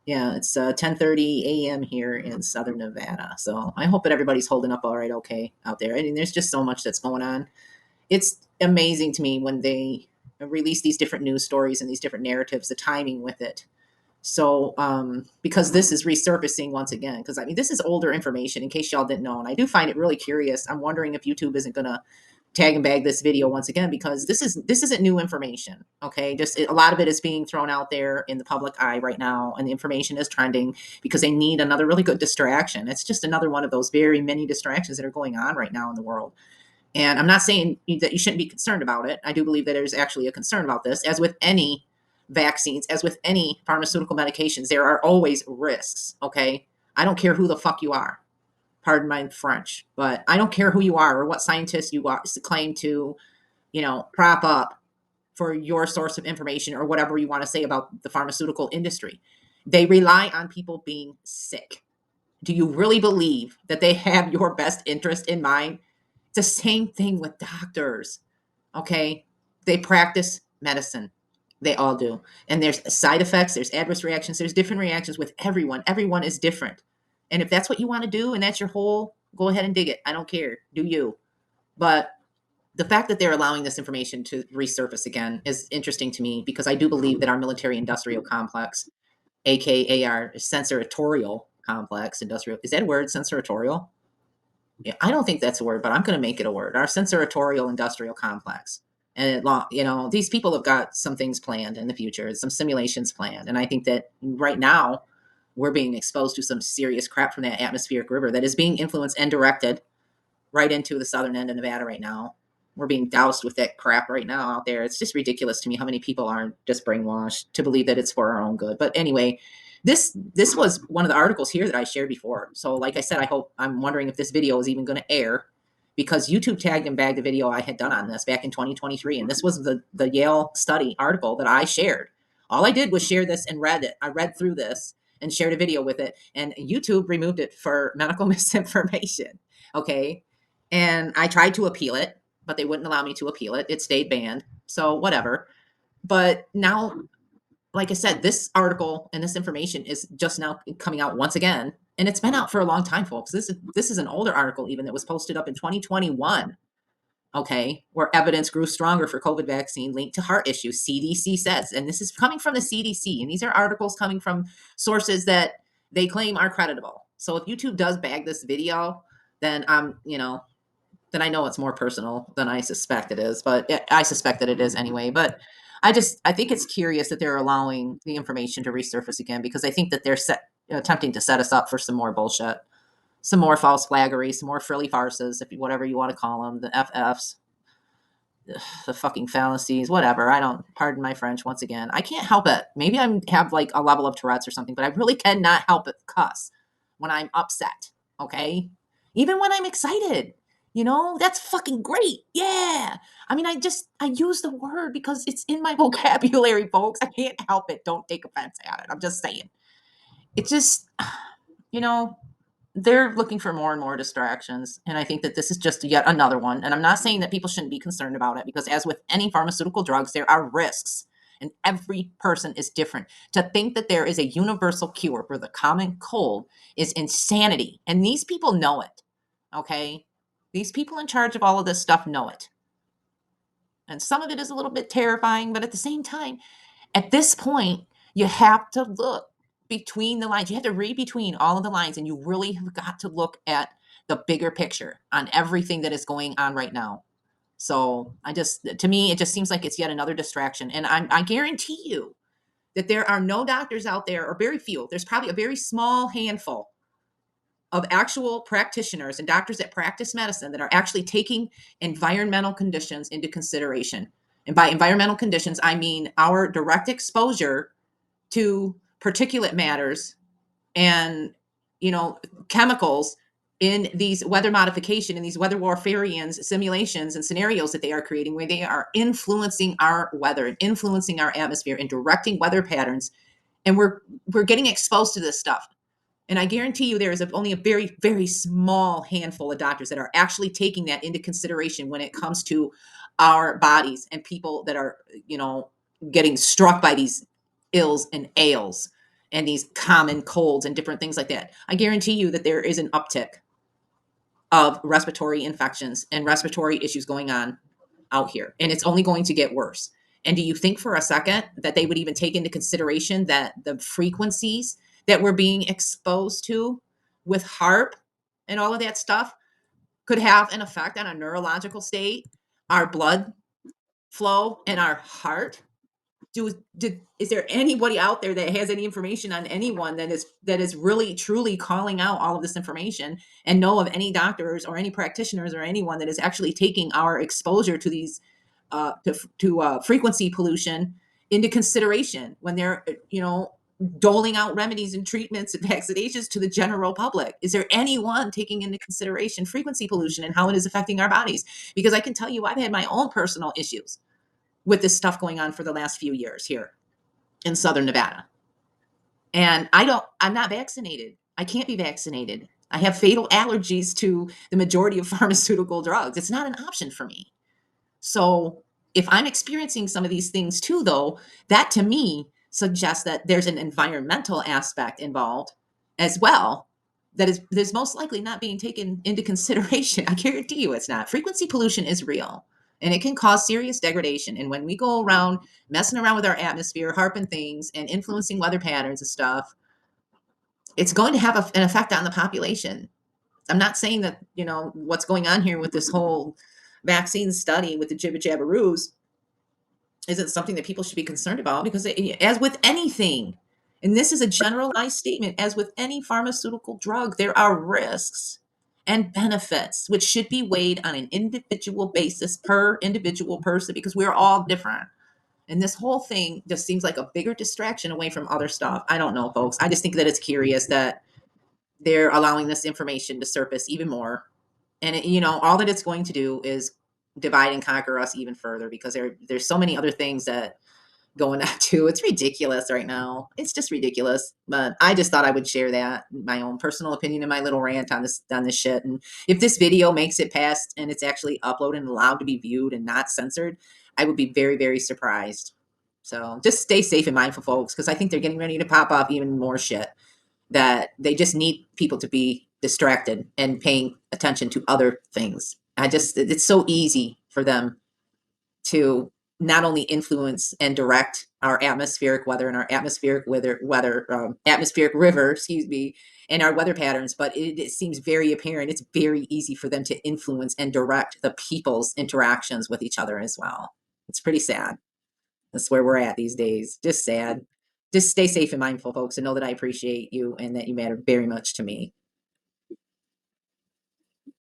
Yeah, it's 10:30 a.m. here in Southern Nevada. So I hope that everybody's holding up all right, okay, out there. I mean, there's just so much that's going on. It's amazing to me when they release these different news stories and these different narratives, the timing with it. So, because this is resurfacing once again, because I mean, this is older information in case y'all didn't know. And I do find it really curious. I'm wondering if YouTube isn't going to tag and bag this video once again, because this isn't new information. Okay, just a lot of it is being thrown out there in the public eye right now, and the information is trending because they need another really good distraction. It's just another one of those very many distractions that are going on right now in the world. And I'm not saying that you shouldn't be concerned about it. I do believe that there's actually a concern about this. As with any vaccines, as with any pharmaceutical medications, there are always risks. Okay, I don't care who the fuck you are, pardon my French, but I don't care who you are or what scientist you are to claim to, prop up for your source of information or whatever you want to say about the pharmaceutical industry. They rely on people being sick. Do you really believe that they have your best interest in mind? It's the same thing with doctors. Okay. They practice medicine. They all do. And there's side effects, there's adverse reactions, there's different reactions with everyone. Everyone is different. And if that's what you want to do and that's your whole, go ahead and dig it. I don't care. Do you? But the fact that they're allowing this information to resurface again is interesting to me because I do believe that our military industrial complex, aka our sensoritorial complex, industrial, is that a word, sensoritorial? Yeah, I don't think that's a word, but I'm going to make it a word. Our sensoritorial industrial complex. And these people have got some things planned in the future, some simulations planned. And I think that right now we're being exposed to some serious crap from that atmospheric river that is being influenced and directed right into the southern end of Nevada right now. We're being doused with that crap right now out there. It's just ridiculous to me how many people aren't just brainwashed to believe that it's for our own good. But anyway, this was one of the articles here that I shared before. So like I said, I'm wondering if this video is even going to air because YouTube tagged and bagged the video I had done on this back in 2023. And this was the Yale study article that I shared. All I did was share this and read it. I read through this and shared a video with it. And YouTube removed it for medical misinformation. Okay. And I tried to appeal it, but they wouldn't allow me to appeal it. It stayed banned. So whatever. But now, like I said, this article and this information is just now coming out once again. And it's been out for a long time, folks. This is an older article even that was posted up in 2021. Okay, where evidence grew stronger for COVID vaccine linked to heart issues, CDC says. And this is coming from the CDC. And these are articles coming from sources that they claim are credible. So if YouTube does bag this video, then then I know it's more personal than I suspect it is, but I suspect that it is anyway. But I think it's curious that they're allowing the information to resurface again because I think that they're attempting to set us up for some more bullshit, some more false flaggery, some more frilly farces, whatever you want to call them, the FFs, the fucking fallacies, whatever. I don't, pardon my French once again. I can't help it. Maybe I have like a level of Tourette's or something, but I really cannot help it cuss when I'm upset. Okay. Even when I'm excited, that's fucking great. Yeah. I mean, I use the word because it's in my vocabulary, folks. I can't help it. Don't take offense at it. I'm just saying. It just, you know, they're looking for more and more distractions. And I think that this is just yet another one. And I'm not saying that people shouldn't be concerned about it because, as with any pharmaceutical drugs, there are risks and every person is different. To think that there is a universal cure for the common cold is insanity. And these people know it. Okay. These people in charge of all of this stuff know it. And some of it is a little bit terrifying, but at the same time, at this point, you have to look between the lines. You have to read between all of the lines, and you really have got to look at the bigger picture on everything that is going on right now. So to me, it just seems like it's yet another distraction. And I guarantee you that there are no doctors out there, or very few. There's probably a very small handful of actual practitioners and doctors that practice medicine that are actually taking environmental conditions into consideration. And by environmental conditions, I mean our direct exposure to particulate matters and chemicals in these weather modification and these weather warfarians simulations and scenarios that they are creating, where they are influencing our weather and influencing our atmosphere and directing weather patterns. And we're getting exposed to this stuff. And I guarantee you there is only a very, very small handful of doctors that are actually taking that into consideration when it comes to our bodies and people that are, getting struck by these ills and ails. and these common colds and different things like that, I guarantee you that there is an uptick of respiratory infections and respiratory issues going on out here, and it's only going to get worse. And do you think for a second that they would even take into consideration that the frequencies that we're being exposed to with HARP and all of that stuff could have an effect on our neurological state, our blood flow, and our heart? Is there anybody out there that has any information on anyone that is really truly calling out all of this information, and know of any doctors or any practitioners or anyone that is actually taking our exposure to these frequency pollution into consideration when they're doling out remedies and treatments and vaccinations to the general public? Is there anyone taking into consideration frequency pollution and how it is affecting our bodies? Because I can tell you, I've had my own personal issues with this stuff going on for the last few years here in Southern Nevada. And I'm not vaccinated. I can't be vaccinated. I have fatal allergies to the majority of pharmaceutical drugs. It's not an option for me. So if I'm experiencing some of these things too, though, that to me suggests that there's an environmental aspect involved as well that is most likely not being taken into consideration. I guarantee you it's not. Frequency pollution is real, and it can cause serious degradation. And when we go around messing around with our atmosphere, harping things and influencing weather patterns and stuff, it's going to have an effect on the population. I'm not saying that, what's going on here with this whole vaccine study with the jibber jabberoos isn't something that people should be concerned about, because as with anything, and this is a generalized statement, as with any pharmaceutical drug, there are risks and benefits which should be weighed on an individual basis per individual person, because we're all different. And this whole thing just seems like a bigger distraction away from other stuff. I don't know, folks. I just think that it's curious that they're allowing this information to surface even more. And all that it's going to do is divide and conquer us even further, because there's so many other things that going on too. It's ridiculous right now. It's just ridiculous. But I just thought I would share that, my own personal opinion and my little rant on this shit. And if this video makes it past and it's actually uploaded and allowed to be viewed and not censored, I would be very, very surprised. So just stay safe and mindful, folks, because I think they're getting ready to pop off even more shit that they just need people to be distracted and paying attention to other things. It's so easy for them to not only influence and direct our atmospheric weather and our atmospheric river, excuse me, and our weather patterns, but it seems very apparent. It's very easy for them to influence and direct the people's interactions with each other as well. It's pretty sad. That's where we're at these days. Just sad. Just stay safe and mindful, folks, and know that I appreciate you and that you matter very much to me.